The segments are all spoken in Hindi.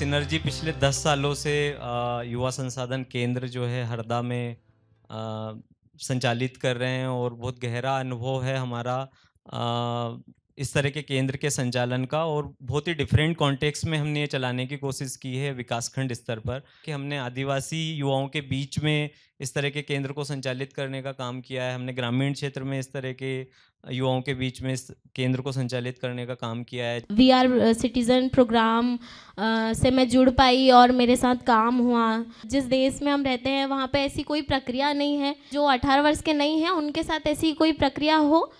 सिनर्जी पिछले 10 सालों से युवा संसाधन केंद्र जो है हरदा में संचालित कर रहे हैं और बहुत गहरा अनुभव है हमारा इस तरह के केंद्र के संचालन का, और बहुत ही डिफरेंट कॉन्टेक्स्ट में हमने ये चलाने की कोशिश की है विकासखंड स्तर पर कि हमने आदिवासी युवाओं के बीच में इस तरह के केंद्र को संचालित करने का काम किया है। हमने ग्रामीण क्षेत्र में इस तरह के युवाओं के बीच में इस केंद्र को संचालित करने का काम किया है। VR सिटीज़न प्रोग्राम से मैं जुड़ पाई और मेरे साथ काम हुआ। जिस देश में हम रहते हैं वहाँ पे ऐसी कोई प्रक्रिया नहीं है, जो 18 वर्ष के नहीं हैं उनके साथ ऐसी कोई प्रक्रिया हो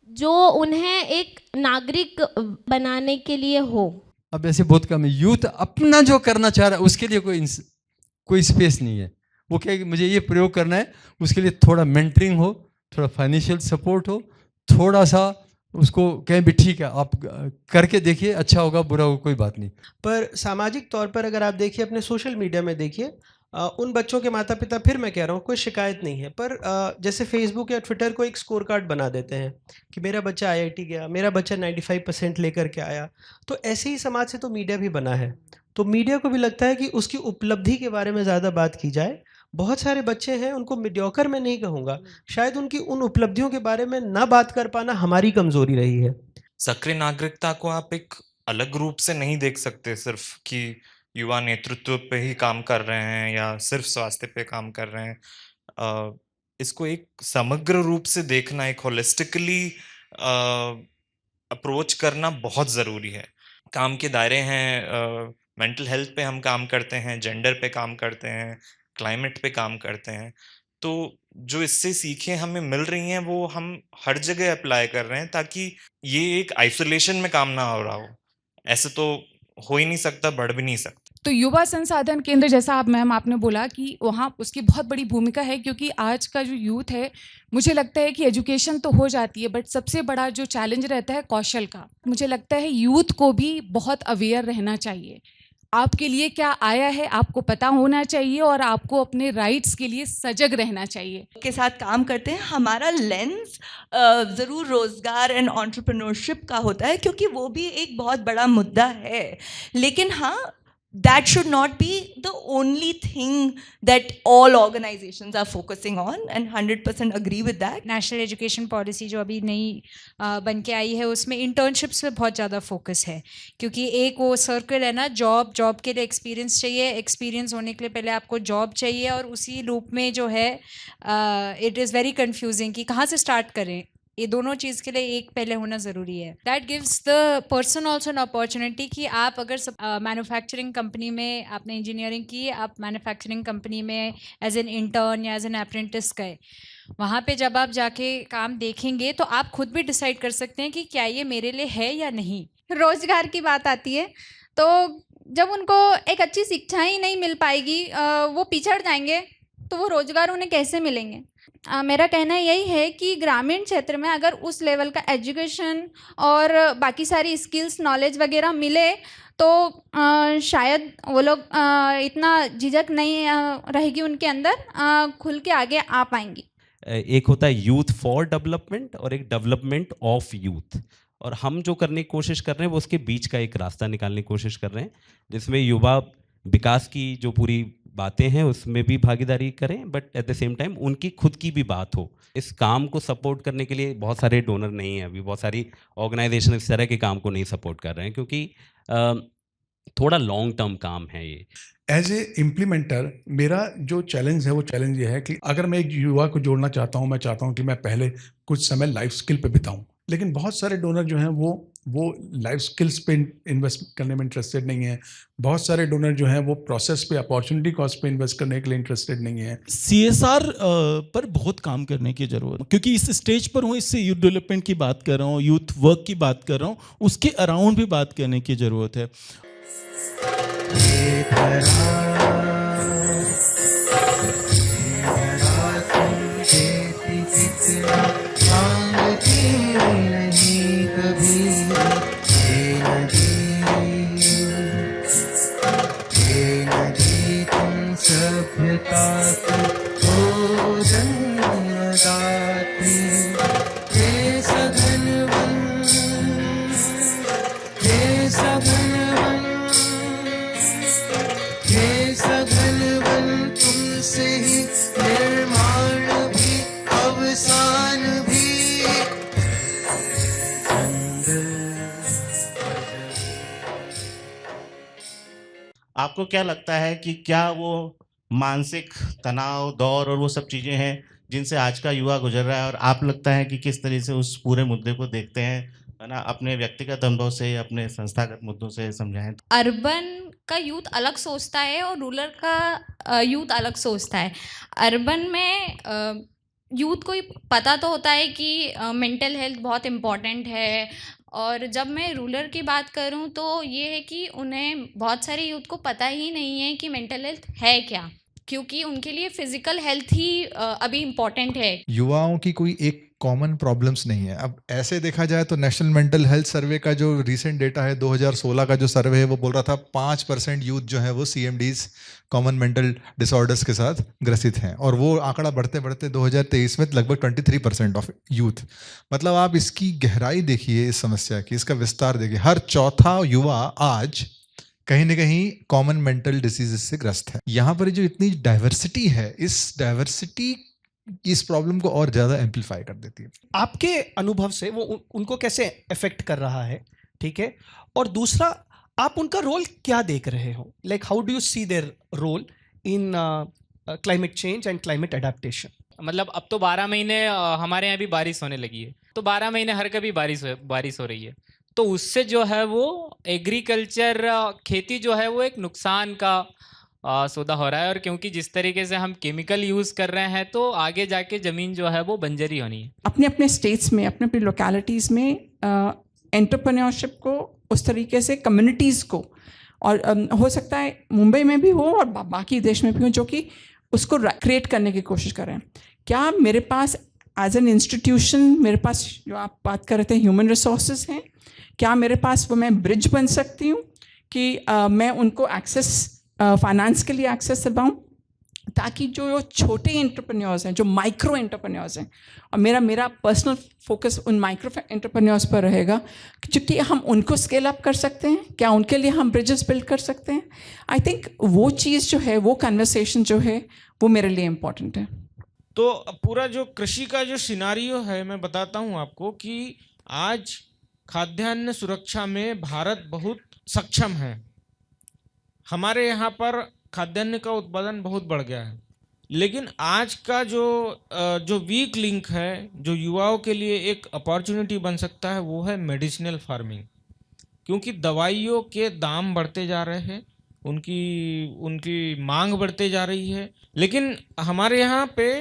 जो उन्हें एक नागरिक बनाने के लिए हो। अब ऐसे बहुत कम है। यूथ अपना जो करना चाह रहा है उसके लिए कोई स्पेस नहीं है। वो क्या है कि मुझे ये प्रयोग करना है, उसके लिए थोड़ा मेंटरिंग हो, थोड़ा फाइनेंशियल सपोर्ट हो, थोड़ा सा उसको कहें भी ठीक है आप करके देखिए, अच्छा होगा बुरा होगा कोई बात नहीं। पर सामाजिक तौर पर अगर आप देखिए, अपने सोशल मीडिया में देखिए, उन बच्चों के माता पिता, फिर मैं कह रहा हूँ कोई शिकायत नहीं है, पर जैसे फेसबुक या ट्विटर को एक स्कोर कार्ड बना देते हैं कि मेरा बच्चा IIT गया, मेरा बच्चा 95% लेकर के आया। तो ऐसे ही समाज से तो मीडिया भी बना है, तो मीडिया को भी लगता है कि उसकी उपलब्धि के बारे में ज़्यादा बात की जाए। बहुत सारे बच्चे हैं, उनको मीडियोकर मैं नहीं कहूँगा, शायद उनकी उन उपलब्धियों के बारे में ना बात कर पाना हमारी कमज़ोरी रही है। सक्रिय नागरिकता को आप एक अलग रूप से नहीं देख सकते सिर्फ कि युवा नेतृत्व पे ही काम कर रहे हैं या सिर्फ स्वास्थ्य पे काम कर रहे हैं। इसको एक समग्र रूप से देखना, एक होलिस्टिकली अप्रोच करना बहुत ज़रूरी है। काम के दायरे हैं, मेंटल हेल्थ पे हम काम करते हैं, जेंडर पे काम करते हैं, क्लाइमेट पे काम करते हैं। तो जो इससे सीखें हमें मिल रही हैं वो हम हर जगह अप्लाई कर रहे हैं, ताकि ये एक आइसोलेशन में काम ना हो रहा हो। ऐसे तो हो ही नहीं सकता, बढ़ भी नहीं सकता। तो युवा संसाधन केंद्र, जैसा आप मैम आपने बोला कि वहाँ उसकी बहुत बड़ी भूमिका है, क्योंकि आज का जो यूथ है, मुझे लगता है कि एजुकेशन तो हो जाती है, बट सबसे बड़ा जो चैलेंज रहता है कौशल का। मुझे लगता है यूथ को भी बहुत अवेयर रहना चाहिए। आपके लिए क्या आया है आपको पता होना चाहिए और आपको अपने राइट्स के लिए सजग रहना चाहिए। के साथ काम करते हैं, हमारा लेंस ज़रूर रोज़गार एंड एंटरप्रेन्योरशिप का होता है, क्योंकि वो भी एक बहुत बड़ा मुद्दा है। लेकिन हाँ, that should not be the only thing that all organizations are focusing on, and 100% agree with that. National education policy जो अभी नई बन के आई है, उसमें इंटर्नशिप्स पे बहुत ज़्यादा फोकस है, क्योंकि एक वो सर्कल है ना, जॉब के लिए एक्सपीरियंस चाहिए, एक्सपीरियंस होने के लिए पहले आपको जॉब चाहिए, और उसी लूप में जो है इट इज़ वेरी कंफ्यूजिंग कि कहाँ से स्टार्ट करें। ये दोनों चीज़ के लिए एक पहले होना ज़रूरी है। That gives the person also an opportunity कि आप अगर मैन्युफैक्चरिंग कंपनी में आपने इंजीनियरिंग की, आप मैन्युफैक्चरिंग कंपनी में एज एन इंटर्न या एज एन अप्रेंटिस गए, वहाँ पे जब आप जाके काम देखेंगे तो आप खुद भी डिसाइड कर सकते हैं कि क्या ये मेरे लिए है या नहीं। रोज़गार की बात आती है तो जब उनको एक अच्छी शिक्षा ही नहीं मिल पाएगी, वो पिछड़ जाएंगे, तो वो रोज़गार उन्हें कैसे मिलेंगे। मेरा कहना यही है कि ग्रामीण क्षेत्र में अगर उस लेवल का एजुकेशन और बाकी सारी स्किल्स नॉलेज वगैरह मिले तो शायद वो लोग इतना झिझक नहीं रहेगी उनके अंदर, खुल के आगे आ पाएंगी। एक होता है यूथ फॉर डेवलपमेंट और एक डेवलपमेंट ऑफ यूथ, और हम जो करने की कोशिश कर रहे हैं वो उसके बीच का एक रास्ता निकालने की कोशिश कर रहे हैं, जिसमें युवा विकास की जो पूरी बातें हैं उसमें भी भागीदारी करें, but at the same time उनकी खुद की भी बात हो। इस काम को सपोर्ट करने के लिए बहुत सारे डोनर नहीं हैं, अभी बहुत सारी ऑर्गेनाइजेशन इस तरह के काम को नहीं सपोर्ट कर रहे हैं, क्योंकि थोड़ा लॉन्ग टर्म काम है ये। एज ए इम्प्लीमेंटर मेरा जो चैलेंज है वो चैलेंज ये है कि अगर मैं एक युवा को जोड़ना चाहता हूँ, मैं चाहता हूँ कि मैं पहले कुछ समय लाइफ स्किल पे बिताऊँ, लेकिन बहुत सारे डोनर जो हैं वो लाइफ स्किल्स पे इन्वेस्ट करने में इंटरेस्टेड नहीं है। बहुत सारे डोनर जो हैं वो प्रोसेस पे, अपॉर्चुनिटी कॉस्ट पे इन्वेस्ट करने के लिए इंटरेस्टेड नहीं है। CSR पर बहुत काम करने की ज़रूरत है, क्योंकि इस स्टेज पर हूँ, इससे यूथ डेवलपमेंट की बात कर रहा हूँ, यूथ वर्क की बात कर रहा हूँ, उसके अराउंड भी बात करने की ज़रूरत है। आपको क्या लगता है कि क्या वो मानसिक तनाव, दौर और वो सब चीज़ें हैं जिनसे आज का युवा गुजर रहा है, और आप लगता है कि किस तरह से उस पूरे मुद्दे को देखते हैं, है ना, अपने व्यक्तिगत अनुभव से, अपने संस्थागत मुद्दों से समझाएं? अर्बन का यूथ अलग सोचता है और रूरल का यूथ अलग सोचता है। अर्बन में यूथ को पता तो होता है कि मेंटल हेल्थ बहुत इम्पॉर्टेंट है, और जब मैं रूरल की बात करूं तो ये है कि उन्हें बहुत सारे यूथ को पता ही नहीं है कि मेंटल हेल्थ है क्या, क्योंकि उनके लिए फिजिकल हेल्थ ही अभी इम्पॉर्टेंट है। युवाओं की कोई एक कॉमन प्रॉब्लम्स नहीं है। अब ऐसे देखा जाए तो नेशनल मेंटल हेल्थ सर्वे का जो रीसेंट डेटा है 2016 का जो सर्वे है वो बोल रहा था 5% यूथ जो है वो CMDs कॉमन मेंटल डिसऑर्डर्स के साथ ग्रसित हैं, और वो आंकड़ा बढ़ते बढ़ते 2023 में लगभग 23% ऑफ यूथ। मतलब आप इसकी गहराई देखिए इस समस्या की, इसका विस्तार देखिए। हर चौथा युवा आज कहीं ना कहीं कॉमन मेंटल डिसीजेस से ग्रस्त है। यहाँ पर जो इतनी डाइवर्सिटी है, इस डाइवर्सिटी इस प्रॉब्लम को और ज़्यादा एम्पलीफाई कर देती है। आपके अनुभव से वो उनको कैसे अफेक्ट कर रहा है, ठीक है? और दूसरा, आप उनका रोल क्या देख रहे हो? Like how do you see their role in climate change and climate adaptation? मतलब अब तो 12 महीने हमारे यहाँ भी बारिश होने लगी है, तो 12 महीने हर कभी बारिश हो रही है, तो उससे जो है वो एग्रीकल्चर खेती जो है वो एक नुकसान का सौदा हो रहा है। और क्योंकि जिस तरीके से हम केमिकल यूज़ कर रहे हैं तो आगे जाके ज़मीन जो है वो बंजर ही होनी है। अपने अपने स्टेट्स में, अपने अपने लोकेलिटीज़ में एंटरप्रेन्योरशिप को उस तरीके से कम्युनिटीज़ को, और हो सकता है मुंबई में भी हो और बाकी देश में भी हो, जो कि उसको क्रिएट करने की कोशिश कर रहे हैं। क्या मेरे पास एज एन इंस्टीट्यूशन, मेरे पास जो आप बात कर रहे थे ह्यूमन रिसोर्सेज हैं, क्या मेरे पास वो मैं ब्रिज बन सकती हूँ कि मैं उनको एक्सेस, फाइनेंस के लिए एक्सेस दिलवाऊँ, ताकि जो छोटे एंटरप्रेन्योर्स हैं, जो माइक्रो एंटरप्रेन्योर्स हैं, और मेरा पर्सनल फोकस उन माइक्रो एंटरप्रेन्योर्स पर रहेगा, क्योंकि हम उनको स्केल अप कर सकते हैं, क्या उनके लिए हम ब्रिजेस बिल्ड कर सकते हैं। आई थिंक वो चीज़ जो है, वो कन्वर्सेशन जो है, वो मेरे लिए इम्पॉर्टेंट है। तो पूरा जो कृषि का जो सिनारियो है, मैं बताता हूँ आपको कि आज खाद्यान्न सुरक्षा में भारत बहुत सक्षम है। हमारे यहाँ पर खाद्यान्न का उत्पादन बहुत बढ़ गया है, लेकिन आज का जो वीक लिंक है, जो युवाओं के लिए एक अपॉर्चुनिटी बन सकता है, वो है मेडिसिनल फार्मिंग। क्योंकि दवाइयों के दाम बढ़ते जा रहे हैं, उनकी मांग बढ़ते जा रही है, लेकिन हमारे यहाँ पे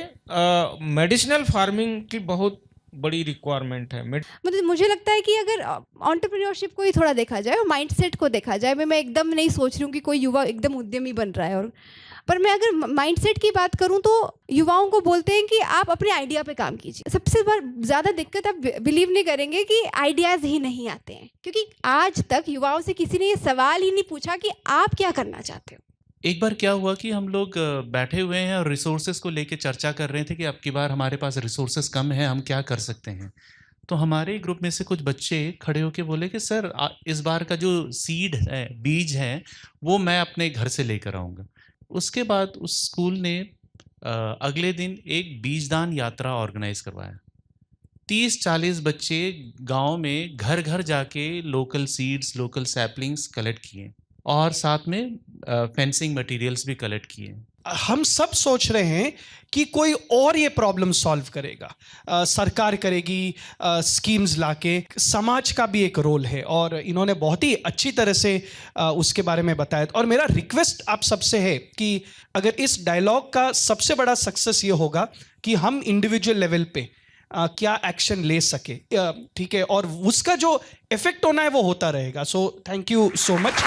मेडिसिनल फार्मिंग की बहुत बड़ी रिक्वायरमेंट है। मतलब मुझे लगता है कि अगर एंटरप्रेन्योरशिप को ही थोड़ा देखा जाए और माइंडसेट को देखा जाए, मैं एकदम नहीं सोच रही हूँ कि कोई युवा एकदम उद्यमी बन रहा है, और पर मैं अगर माइंडसेट की बात करूँ तो युवाओं को बोलते हैं कि आप अपने आइडिया पे काम कीजिए। सबसे ज़्यादा दिक्कत, आप बिलीव नहीं करेंगे कि आइडियाज़ ही नहीं आते हैं, क्योंकि आज तक युवाओं से किसी ने ये सवाल ही नहीं पूछा कि आप क्या करना चाहते हो। एक बार क्या हुआ कि हम लोग बैठे हुए हैं और रिसोर्सेज को लेके चर्चा कर रहे थे कि अब की बार हमारे पास रिसोर्सेज कम है, हम क्या कर सकते हैं। तो हमारे ग्रुप में से कुछ बच्चे खड़े होके बोले कि सर इस बार का जो सीड है, बीज है, वो मैं अपने घर से लेकर आऊँगा। उसके बाद उस स्कूल ने अगले दिन एक बीजदान यात्रा ऑर्गेनाइज करवाया। 30-40 बच्चे गांव में घर घर जाके local seeds, local saplings collect किए और साथ में फेंसिंग मटेरियल्स भी कलेक्ट किए। हम सब सोच रहे हैं कि कोई और ये प्रॉब्लम सॉल्व करेगा, सरकार करेगी स्कीम्स लाके, समाज का भी एक रोल है, और इन्होंने बहुत ही अच्छी तरह से उसके बारे में बताया। और मेरा रिक्वेस्ट आप सबसे है कि अगर इस डायलॉग का सबसे बड़ा सक्सेस ये होगा कि हम इंडिविजुअल लेवल पे क्या एक्शन ले सके, ठीक है, और उसका जो इफेक्ट होना है वो होता रहेगा। So thank you so much.